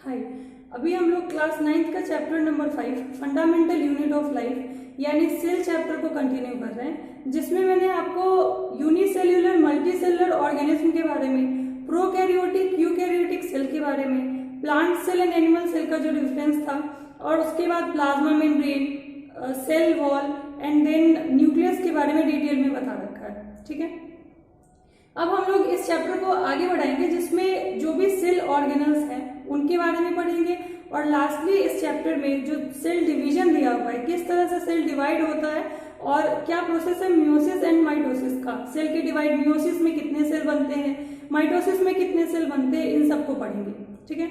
हाय, अभी हम लोग क्लास 9th का chapter number 5 fundamental unit of life यानी सेल चैप्टर को कंटिन्यू कर रहे हैं, जिसमें मैंने आपको यूनिसेल्यूलर मल्टीसेलुलर ऑर्गेनिज्म के बारे में, प्रोकैरियोटिक यूकैरियोटिक सेल के बारे में, plant cell and animal cell का जो डिफरेंस था, और उसके बाद plasma membrane, cell wall and then nucleus के बारे में डिटेल में बता रखा है। ठीक है, अब हम लोग इस चैप्टर को आगे बढ़ाएंगे, जिसमें जो भी सेल ऑर्गेनल्स हैं उनके बारे में पढ़ेंगे, और लास्टली इस चैप्टर में जो सेल डिवीजन दिया हुआ है, किस तरह से सेल डिवाइड होता है और क्या प्रोसेस है मियोसिस एंड माइटोसिस का, सेल के डिवाइड, मियोसिस में कितने सेल बनते हैं, माइटोसिस में कितने सेल बनते हैं, इन सबको पढ़ेंगे। ठीक है,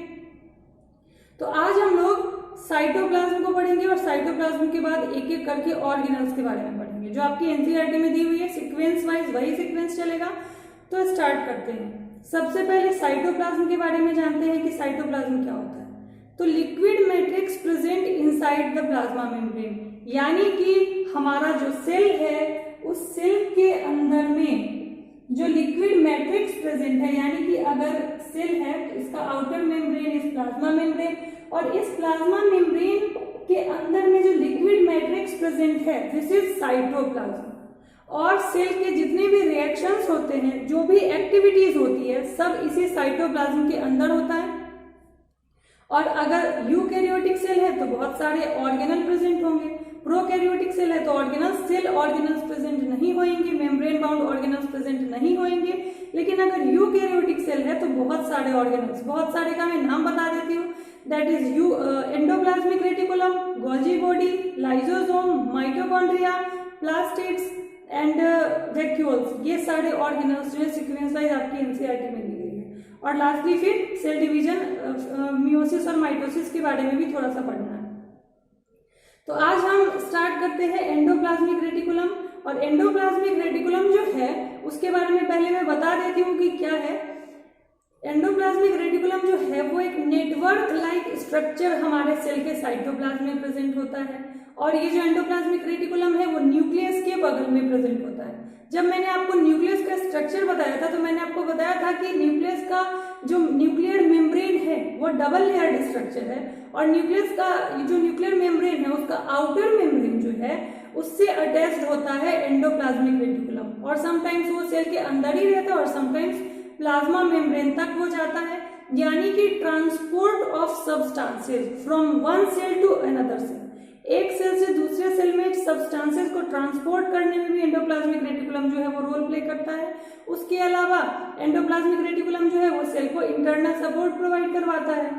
तो आज हम लोग साइटोप्लाज्म को पढ़ेंगे और साइटोप्लाज्म के बाद एक एक करके ऑर्गेनल्स के बारे में पढ़ेंगे, जो आपकी एनसीईआरटी में दी हुई है। सीक्वेंस वाइज वही सीक्वेंस चलेगा। तो स्टार्ट करते हैं। सबसे पहले साइटोप्लाज्म के बारे में जानते हैं कि साइटोप्लाज्म क्या होता है। तो liquid matrix present inside the plasma membrane, यानी कि हमारा जो सेल है उस सेल के अंदर में जो लिक्विड मैट्रिक्स प्रेजेंट है, यानी कि अगर सेल है तो इसका आउटर मेम्ब्रेन इस प्लाज्मा मेम्ब्रेन, और इस प्लाज्मा मेम्ब्रेन के अंदर में जो लिक्विड मैट्रिक्स प्रेजेंट है दिस इज साइटोप्लाज्म। और सेल के जितने भी रिएक्शंस होते हैं, जो भी एक्टिविटीज होती है, सब इसी साइटोप्लाज्म के अंदर होता है। और अगर यूकैरियोटिक सेल है तो बहुत सारे ऑर्गेनल प्रेजेंट होंगे, प्रोकैरियोटिक सेल है तो ऑर्गेनल्स, सेल ऑर्गेनल्स प्रेजेंट नहीं होंगे, मेम्ब्रेन बाउंड ऑर्गेनल्स प्रेजेंट नहीं होंगे। लेकिन अगर यूकैरियोटिक सेल है तो बहुत सारे ऑर्गेनल्स, बहुत सारे का मैं नाम बता देती हूँ, that is endoplasmic reticulum, Golgi body, lysosome, mitochondria, plastids and vacuoles, ये सारे ऑर्गेनल्स जो है सीक्वेंस वाइज आपकी एनसीईआरटी में दी गई है। और लास्टली फिर सेल डिवीजन, मियोसिस और माइटोसिस के बारे में भी थोड़ा सा पढ़ना है। तो आज हम स्टार्ट करते हैं एंडोप्लाज्मिक रेटिकुलम। और एंडोप्लाज्मिक रेटिकुलम जो है उसके बारे में पहले मैं बता देती हूँ कि क्या है। एंडोप्लाज्मिक रेटिकुलम जो है वो एक नेटवर्क लाइक स्ट्रक्चर हमारे सेल के साइटोप्लाज्म में प्रेजेंट होता है, और ये जो एंडोप्लाज्मिक रेटिकुलम है वो न्यूक्लियस के बगल में प्रेजेंट होता है। जब मैंने आपको न्यूक्लियस का स्ट्रक्चर बताया था तो मैंने आपको बताया था कि न्यूक्लियस का जो न्यूक्लियर मेम्ब्रेन है वो डबल लेयर्ड स्ट्रक्चर है, और न्यूक्लियस का जो न्यूक्लियर मेम्ब्रेन है उसका आउटर मेम्ब्रेन जो है उससे अटैच्ड होता है एंडोप्लाज्मिक रेटिकुलम, और समटाइम्स वो सेल के अंदर ही रहता है और समटाइम्स प्लाज्मा मेम्ब्रेन तक वो जाता है, यानी कि transport of substances from one cell to another cell, एक सेल से दूसरे सेल में सब्सटेंसेस को ट्रांसपोर्ट करने में भी एंडोप्लाज्मिक रेटिकुलम जो है वो रोल प्ले करता है। उसके अलावा एंडोप्लाज्मिक रेटिकुलम जो है वो सेल को इंटरनल सपोर्ट प्रोवाइड करवाता है,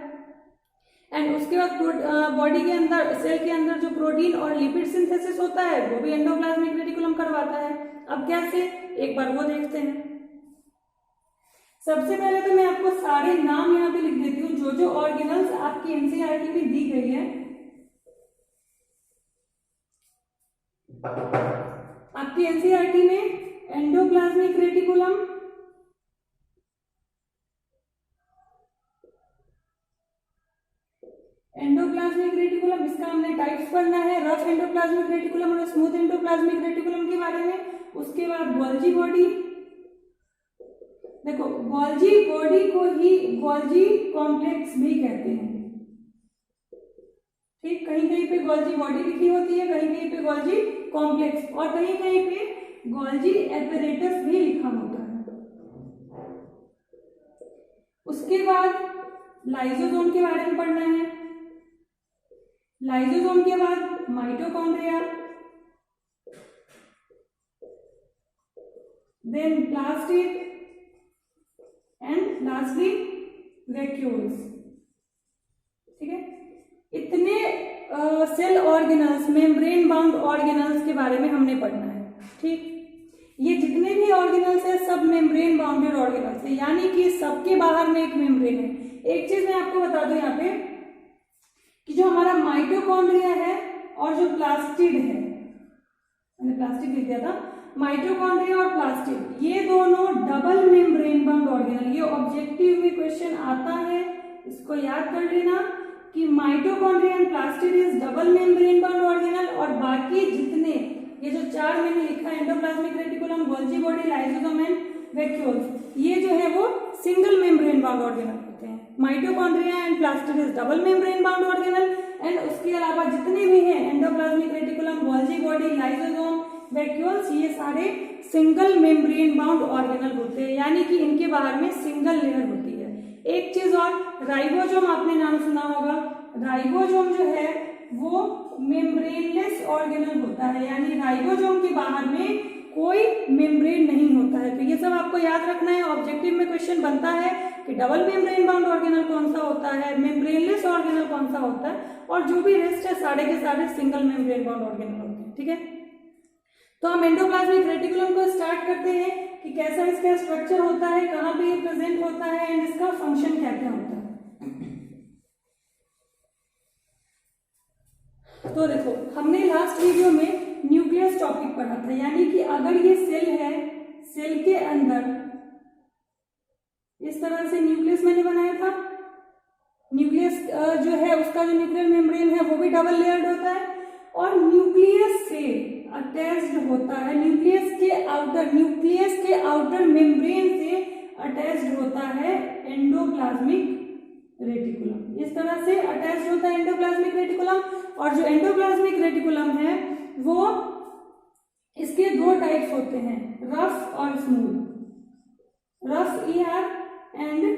एंड उसके बाद बॉडी के अंदर, सेल के अंदर जो प्रोटीन और लिपिड सिंथेसिस होता है वो भी एंडोप्लाज्मिक रेटिकुलम करवाता है। अब कैसे, एक बार वो देखते हैं। सबसे पहले तो मैं आपको सारे नाम यहाँ पे लिख देती हूँ, जो जो ऑर्गेनल्स आपकी एनसीईआरटी में दी गई है। आपकी एनसीईआरटी में एंडोप्लाज्मिक रेटिकुलम, एंडोप्लाज्मिक रेटिकुलम, इसका हमने टाइप्स पढ़ना है, रफ एंडोप्लाज्मिक रेटिकुलम और स्मूथ एंडोप्लाज्मिक रेटिकुलम के बारे में। उसके बाद गोल्जी बॉडी, देखो गोल्जी बॉडी को ही गोल्जी कॉम्प्लेक्स भी कहते हैं। ठीक, कहीं कहीं पे गोल्जी बॉडी लिखी होती है, कहीं कहीं पे गोल्जी कॉम्प्लेक्स, और कहीं कहीं पे गोल्जी एपैरेटस भी लिखा होता है। उसके बाद लाइसोसोम के बारे में पढ़ना है। लाइसोसोम के बाद mitochondria, then plastid and lastly vacuoles. ठीक है, इतने cell organelles, membrane bound organelles के बारे में हमने पढ़ना है। ठीक, ये जितने भी ऑर्गेनल्स है सब मेम्ब्रेन बाउंडेड ऑर्गेनल्स है, यानी कि सबके बाहर में एक मेम्ब्रेन है। एक चीज मैं आपको बता दूं यहाँ पे कि जो हमारा माइटोकॉन्ड्रिया है और जो प्लास्टिड है, मैंने प्लास्टिड लिख दिया था, माइटोकॉन्ड्रिया और प्लास्टिड, ये दोनों डबल मेम्ब्रेन बाउंड ऑर्गेनल। ये ऑब्जेक्टिव में क्वेश्चन आता है, इसको याद कर लेना कि mitochondria and plastid is double membrane bound organelle, और बाकी जितने ये जो चार मैंने लिखा है, endoplasmic reticulum, Golgi body, lysosome and vacuoles, ये जो है वो सिंगल मेम्ब्रेन बाउंड ऑर्गेनल होते हैं। होते हैं। Mitochondria and plastid is double membrane bound organelle and उसके अलावा जितने भी हैं endoplasmic reticulum, Golgi body, lysosome, vacuoles, ये सारे सिंगल मेम्ब्रेन बाउंड ऑर्गेनल होते हैं, यानी कि इनके बाहर में सिंगल लेयर होती है। एक चीज और, राइबोसोम आपने नाम सुना होगा। राइबोसोम जो है वो मेम्ब्रेनलेस ऑर्गेनल होता है, यानी राइबोसोम के बाहर में कोई मेम्ब्रेन नहीं होता है। तो ये सब आपको याद रखना है। ऑब्जेक्टिव में क्वेश्चन बनता है कि डबल मेम्ब्रेन बाउंड ऑर्गेनल कौन सा होता है, मेम्ब्रेनलेस ऑर्गेनल कौन सा होता है, और जो भी रेस्ट है सारे के सारे सिंगल मेम्ब्रेन बाउंड ऑर्गेनल होते हैं। ठीक है, तो हम एंडोप्लाज्मिक रेटिकुलम को स्टार्ट करते हैं कि कैसा इसका स्ट्रक्चर होता है, कहाँ पे ये प्रेजेंट होता है एंड इसका फंक्शन क्या क्या होता है। तो देखो, हमने लास्ट वीडियो में न्यूक्लियस टॉपिक पढ़ा था, यानी कि अगर ये सेल है, सेल के अंदर इस तरह से न्यूक्लियस मैंने बनाया था। न्यूक्लियस जो है उसका जो न्यूक्लियर मेम्ब्रेन है वो भी डबल लेयर्ड होता है और न्यूक्लियस से अटैच्ड होता है, न्यूक्लियस के आउटर मेम्ब्रेन से अटैच्ड होता है एंडोप्लाज्मिक रेटिकुलम। इस तरह से अटैच्ड होता है एंडोप्लाज्मिक रेटिकुलम। और जो एंडोप्लाज्मिक रेटिकुलम है वो इसके दो टाइप्स होते हैं, रफ और smooth, rough ER and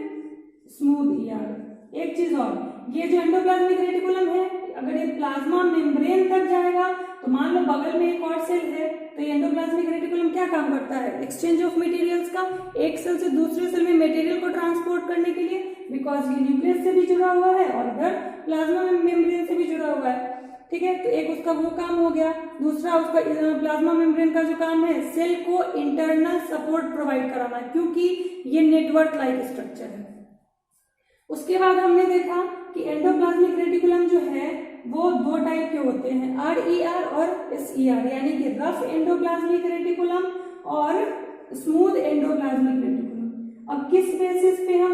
smooth ER. एक चीज और, ये जो एंडोप्लाज्मिक रेटिकुलम है अगर ये प्लाज्मा मेम्ब्रेन तक जाएगा तो मान लो बगल में एक और सेल है, तो ये एंडोप्लाज्मिक रेटिकुलम क्या काम करता है, एक्सचेंज ऑफ मटेरियल्स का, एक सेल से दूसरे सेल में मटेरियल को ट्रांसपोर्ट करने के लिए, बिकॉज ये न्यूक्लियस से भी जुड़ा हुआ है और इधर प्लाज्मा मेम्ब्रेन से भी जुड़ा हुआ है। ठीक है, तो एक उसका वो काम हो गया। दूसरा उसका प्लाज्मा मेम्ब्रेन का जो काम है सेल को इंटरनल सपोर्ट प्रोवाइड कराना, क्योंकि ये नेटवर्क लाइक स्ट्रक्चर है। उसके बाद हमने देखा कि एंडोप्लाज्मिक रेटिकुलम जो है वो दो टाइप के होते हैं, RER और SER, यानी कि रफ एंडोप्लाज्मिक रेटिकुलम और स्मूथ एंडोप्लाज्मिक रेटिकुलम। अब किस बेसिस पे हम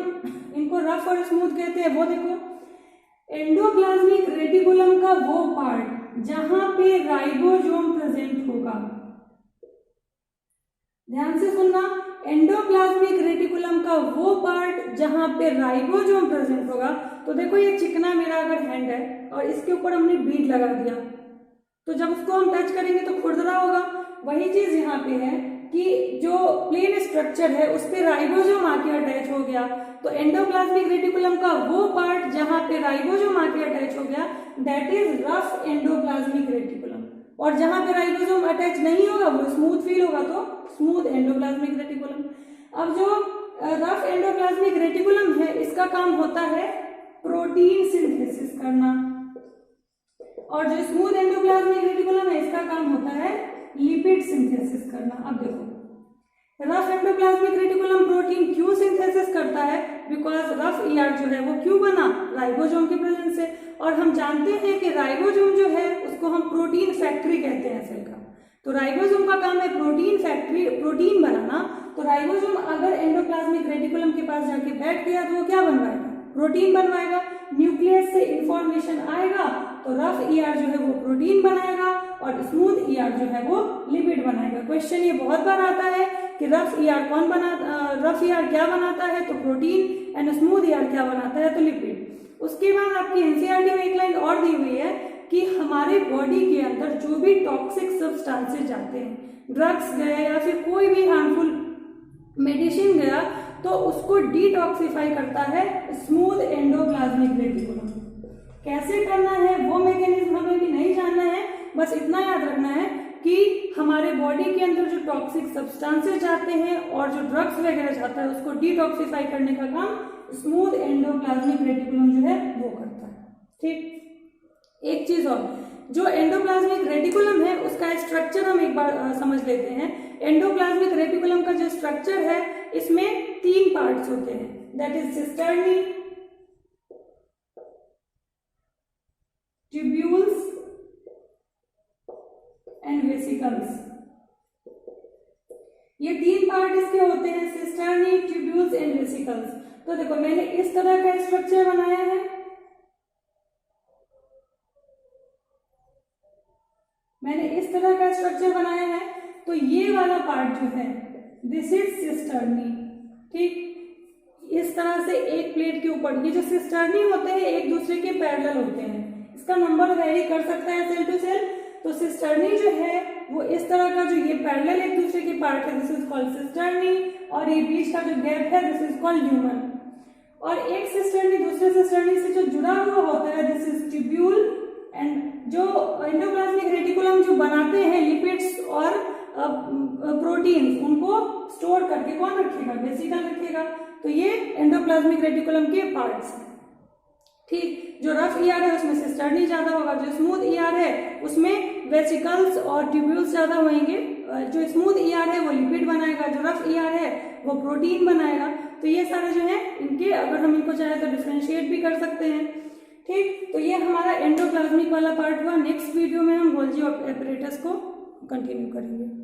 इनको रफ और स्मूथ कहते हैं वो देखो, एंडोप्लाज्मिक रेटिकुलम का वो पार्ट जहां पे राइबोसोम प्रेजेंट होगा, ध्यान से सुनना, एंडोप्लाज्मिक रेटिकुलम का वो पार्ट जहां पे राइबोसोम प्रेजेंट होगा। तो देखो ये चिकना मेरा अगर हैंड है और इसके ऊपर हमने बीड लगा दिया, तो जब उसको हम टच करेंगे तो खुरदरा होगा। वही चीज यहाँ पे है कि जो प्लेन स्ट्रक्चर है उस पे राइबोसोम आके अटैच हो गया, तो एंडोप्लाज्मिक रेटिकुलम का वो पार्ट जहां पे राइबोसोम आके अटैच हो गया that is rough endoplasmic reticulum, और जहां पे राइबोसोम अटैच नहीं होगा वो स्मूथ फील होगा, तो स्मूथ एंडोप्लाज्मिक रेटिकुलम। अब जो रफ एंडोप्लाज्मिक रेटिकुलम है इसका काम होता है प्रोटीन सिंथेसिस करना, और जो स्मूथ एंडोप्लाज्मिक रेटिकुलम है इसका काम होता है लिपिड सिंथेसिस करना। अब देखो, रफ एंडोप्लाज्मिक रेटिकुलम प्रोटीन क्यों सिंथेसिस करता है, बिकॉज रफ ईआर जो है वो क्यों बना, राइबोसोम की प्रेजेंस से, और हम जानते हैं कि राइबोसोम जो है उसको हम प्रोटीन फैक्ट्री कहते हैं सेल का। तो राइबोसोम का काम है प्रोटीन फैक्ट्री, प्रोटीन बनाना। तो राइबोसोम अगर एंडोप्लाज्मिक रेटिकुलम के पास जाके बैठ गया तो वो क्या बनवाएगा, प्रोटीन बनवाएगा। न्यूक्लियस से इंफॉर्मेशन आएगा तो रफ ईआर जो है वो प्रोटीन बनाएगा और स्मूथ ईआर जो है वो लिपिड बनाएगा। क्वेश्चन ये बहुत बार आता है कि रफ ईआर रफ ईआर क्या बनाता है, तो प्रोटीन, एंड स्मूथ ईआर क्या बनाता है, तो लिपिड। उसके बाद आपकी एनसीईआरटी में एक लाइन और दी हुई है कि हमारे बॉडी के अंदर जो भी टॉक्सिक सब्सटेंसेस जाते हैं, ड्रग्स गए या फिर कोई भी हार्मफुल मेडिसिन गया, तो उसको डिटॉक्सिफाई करता है स्मूथ एंडोप्लाज्मिक रेटिकुलम। कैसे करना है वो मैकेनिज्म हमें भी नहीं जानना है, बस इतना याद रखना है कि हमारे बॉडी के अंदर जो टॉक्सिक सब्सटेंसेस जाते हैं और जो ड्रग्स वगैरह जाता है उसको डिटॉक्सिफाई करने का काम स्मूथ एंडोप्लाज्मिक रेटिकुलम जो है वो करता है। ठीक, एक चीज और, जो एंडोप्लाज्मिक रेटिकुलम है उसका स्ट्रक्चर हम एक बार समझ लेते हैं। एंडोप्लाज्मिक रेटिकुलम का जो स्ट्रक्चर है इसमें 3 पार्ट्स होते हैं, that is cisternae, tubules and vesicles. ये 3 पार्ट इसके होते हैं, सिस्टर्नी, ट्यूब्यूल्स एंड वेसिकल्स। तो देखो मैंने इस तरह का स्ट्रक्चर बनाया है, तो ये वाला पार्ट जो है दिस इज सिस्टर्नी। ठीक, इस तरह से एक प्लेट के ऊपर, ये जो सिस्टर्नी होते हैं एक दूसरे के पैरेलल होते हैं, इसका नंबर वेरी कर सकता है सेल टू सेल। तो सिस्टर्नी जो है वो इस तरह का, जो ये पैरेलल एक दूसरे के पार्ट है दिस इज कॉल्ड सिस्टर्नी, और ये बीच का जो गैप है दिस इज कॉल्ड ल्यूमन। और एक सिस्टर्नी दूसरे सिस्टर्नी से जो जुड़ा हुआ होता है दिस इज ट्यूब्यूल। एंड जो एंडोप्लाज्मिक रेटिकुलम जो बनाते हैं लिपिड्स और प्रोटीन्स, उनको स्टोर करके कौन रखेगा, वेसिकल रखेगा। तो ये एंडोप्लाज्मिक रेटिकुलम के पार्ट्स हैं। ठीक, जो रफ ईआर है उसमें सिस्टर्नी ज्यादा होगा, जो स्मूथ ईआर है उसमें वेसिकल्स और ट्यूब्यूल्स ज्यादा होंगे। जो स्मूथ ईआर है वो लिपिड बनाएगा, जो रफ ईआर है वो प्रोटीन बनाएगा। तो ये सारे जो है इनके, अगर हम इनको चाहे तो डिफरेंशिएट भी कर सकते हैं। ठीक, तो ये हमारा एंडोप्लाज्मिक वाला पार्ट हुआ। नेक्स्ट वीडियो में हम गोल्जी अपैरेटस को कंटिन्यू करेंगे।